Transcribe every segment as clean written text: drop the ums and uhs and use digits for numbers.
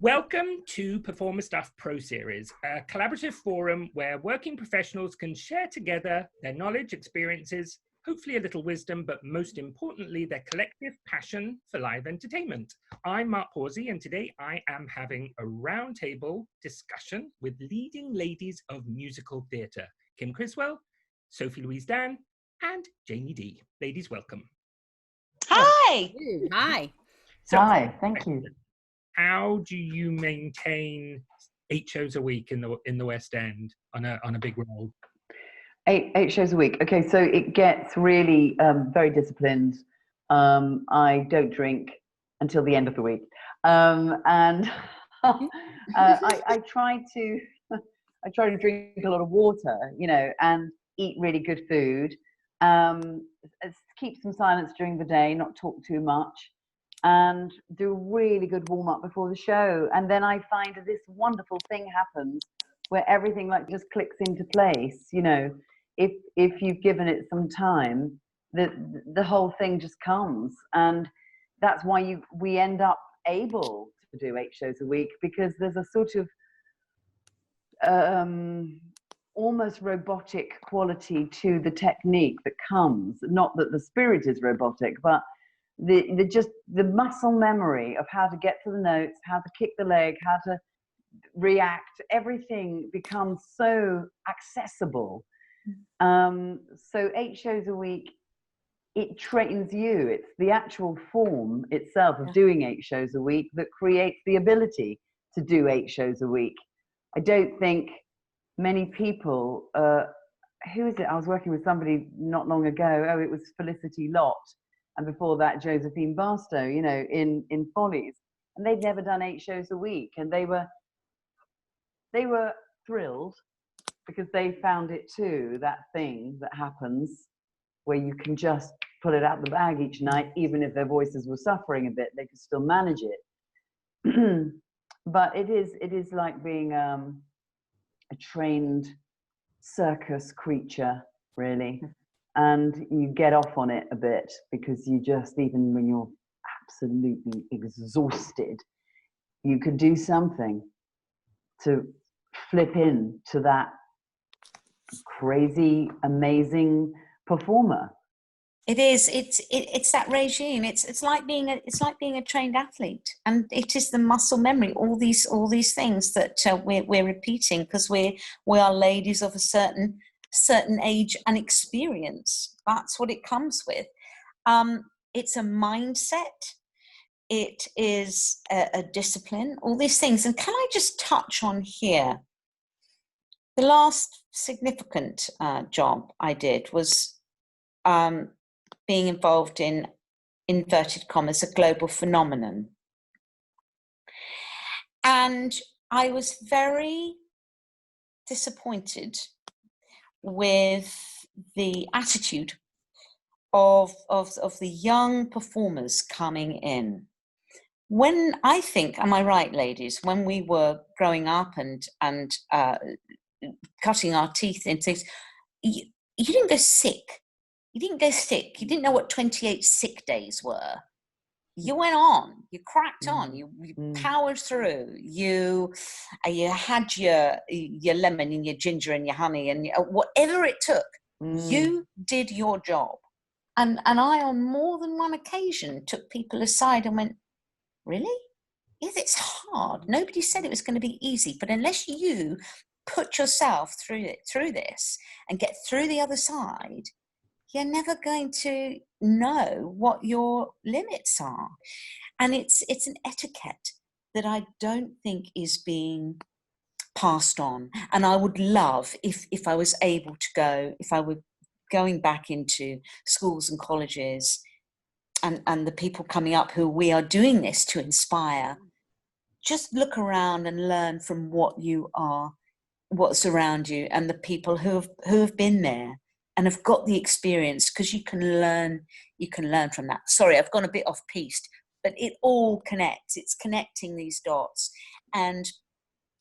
Welcome to Performer Stuff Pro Series, a collaborative forum where working professionals can share together their knowledge, experiences, hopefully a little wisdom, but most importantly, their collective passion for live entertainment. I'm Mark Pawsey, and today I am having a roundtable discussion with leading ladies of musical theatre, Kim Criswell, Sophie Louise Dann, and Janie Dee. Ladies, welcome. Hi. Hi. So, Hi, thank you. How do you maintain 8 shows a week in the West End on a big role? Eight shows a week. Okay, so it gets really very disciplined. I don't drink until the end of the week, and I try to drink a lot of water, and eat really good food. Keep some silence during the day, not talk too much, and do a really good warm up before the show. And then I find this wonderful thing happens where everything just clicks into place. If you've given it some time, the whole thing just comes. And that's why we end up able to do 8 shows a week, because there's a sort of almost robotic quality to the technique that comes. Not that the spirit is robotic, but the muscle memory of how to get to the notes, how to kick the leg, how to react, everything becomes so accessible. So 8 shows a week, it trains you. It's the actual form itself of doing 8 shows a week that creates the ability to do 8 shows a week. I don't think many people, who is it? I was working with somebody not long ago. Oh, it was Felicity Lott. And before that, Josephine Barstow, in Follies. And they'd never done 8 shows a week. And they were thrilled, because they found it too, that thing that happens where you can just pull it out the bag each night, even if their voices were suffering a bit, they could still manage it. But it is like being a trained circus creature, really. And you get off on it a bit, because you just, even when you're absolutely exhausted, you could do something to flip into that crazy, amazing performer. It is. It's that regime. It's like being a trained athlete, and it is the muscle memory. All these things that we're repeating, because we are ladies of a certain age and experience. That's what it comes with. It's a mindset. It is a discipline. All these things. And can I just touch on here? The last significant job I did was being involved in, inverted commas, a global phenomenon. And I was very disappointed with the attitude of the young performers coming in. When I think, am I right, ladies, when we were growing up and cutting our teeth in things, you didn't go sick. You didn't go sick. You didn't know what 28 sick days were. You went on. You cracked on. You powered through. You had your lemon and your ginger and your honey and whatever it took. You did your job. And I, on more than one occasion, took people aside and went, really? Yes, it's hard. Nobody said it was going to be easy. But unless you put yourself through this and get through the other side, you're never going to know what your limits are. And it's an etiquette that I don't think is being passed on. And I would love, if I was able to go, if I were going back into schools and colleges, and the people coming up who we are doing this to inspire, just look around and learn from what's around you, and the people who have been there and have got the experience, because you can learn from that. Sorry, I've gone a bit off piste, but it all connects. It's connecting these dots. And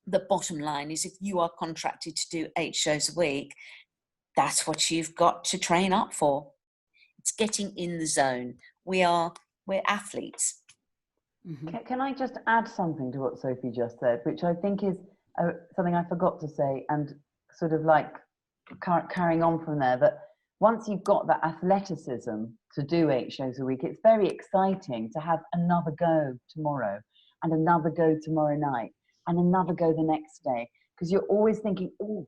the bottom line is, if you are contracted to do 8 shows a week, that's what you've got to train up for. It's getting in the zone. We're athletes. Can I just add something to what Sophie just said, which I think is something I forgot to say, and sort of like carrying on from there, that once you've got that athleticism to do 8 shows a week, it's very exciting to have another go tomorrow and another go tomorrow night and another go the next day, because you're always thinking, oh,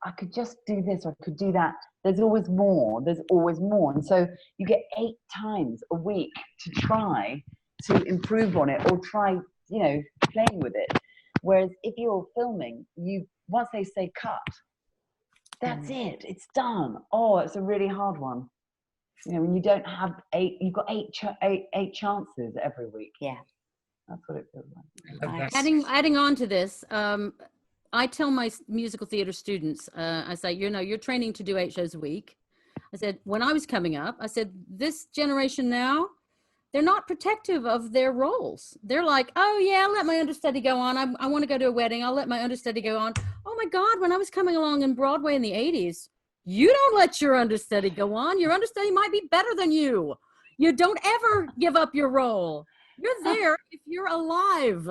I could just do this or I could do that. There's always more. And so you get 8 times a week to try to improve on it, or try, playing with it. Whereas if you're filming, once they say cut, that's it. It's done. Oh, it's a really hard one. When you don't have 8, you've got 8 chances every week. Yeah, that's what it feels like. Adding on to this, I tell my musical theater students, I say, you're training to do 8 shows a week. I said, when I was coming up, I said, this generation now, they're not protective of their roles. They're like, oh yeah, I'll let my understudy go on. I want to go to a wedding. I'll let my understudy go on. Oh my God, when I was coming along in Broadway in the 80s, you don't let your understudy go on. Your understudy might be better than you. You don't ever give up your role. You're there if you're alive.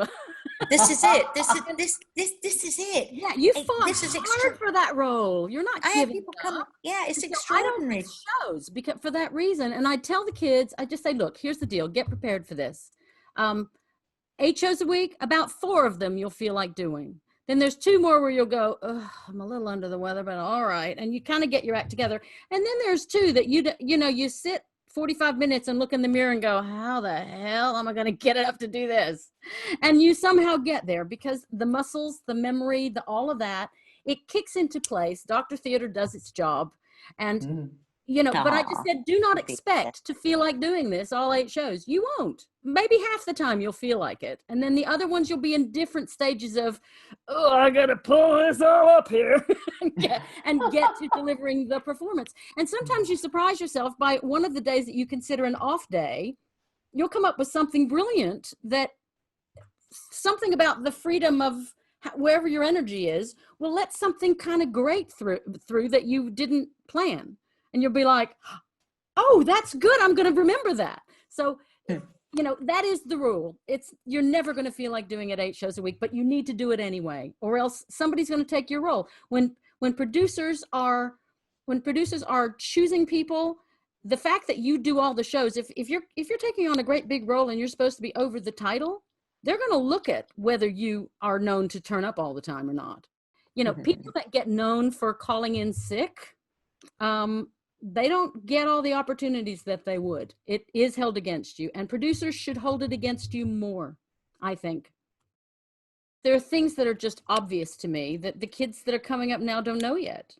This is it. This is it. Yeah, you fought hard for that role. You're not I giving have people up. come. Yeah, it's extraordinary. I don't make shows because for that reason, and I tell the kids, I just say, look, here's the deal. Get prepared for this. 8 shows a week, about 4 of them you'll feel like doing. Then there's 2 more where you'll go, I'm a little under the weather, but all right, and you kind of get your act together. And then there's 2 that you sit 45 minutes and look in the mirror and go, how the hell am I going to get it up to do this? And you somehow get there because the muscles, the memory, all of that, it kicks into place. Dr. Theater does its job. And, but I just said, do not expect to feel like doing this all 8 shows. You won't. Maybe half the time you'll feel like it. And then the other ones, you'll be in different stages of, oh, I got to pull this all up here and get to delivering the performance. And sometimes you surprise yourself by one of the days that you consider an off day, you'll come up with something brilliant, something about the freedom of wherever your energy is will let something kind of great through that you didn't plan. And you'll be like, oh, that's good. I'm going to remember that. So, that is the rule. You're never going to feel like doing it 8 shows a week, but you need to do it anyway, or else somebody's going to take your role. When producers are choosing people, the fact that you do all the shows, if you're taking on a great big role and you're supposed to be over the title, they're going to look at whether you are known to turn up all the time or not. People that get known for calling in sick, they don't get all the opportunities that they would. It is held against you, and producers should hold it against you more, I think. There are things that are just obvious to me that the kids that are coming up now don't know yet.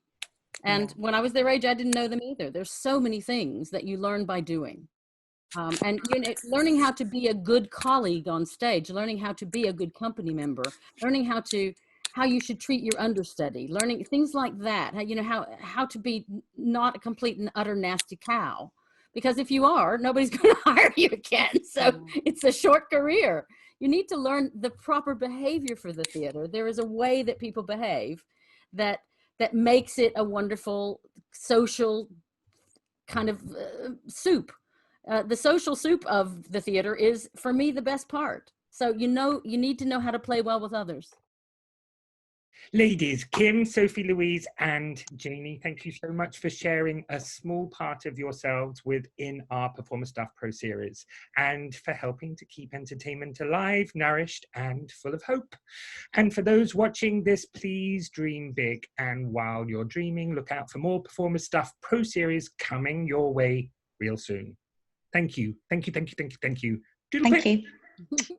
And when I was their age, I didn't know them either. There's so many things that you learn by doing. And learning how to be a good colleague on stage, learning how to be a good company member, learning how you should treat your understudy, learning things like that, how to be not a complete and utter nasty cow. Because if you are, nobody's going to hire you again. So it's a short career. You need to learn the proper behavior for the theater. There is a way that people behave that makes it a wonderful social kind of soup. The social soup of the theater is, for me, the best part. So you need to know how to play well with others. Ladies, Kim, Sophie Louise, and Janie, thank you so much for sharing a small part of yourselves within our Performer Stuff Pro series and for helping to keep entertainment alive, nourished, and full of hope. And for those watching this, please dream big. And while you're dreaming, look out for more Performer Stuff Pro series coming your way real soon. Thank you. Thank you. Thank you. Thank you. Thank you. Thank you.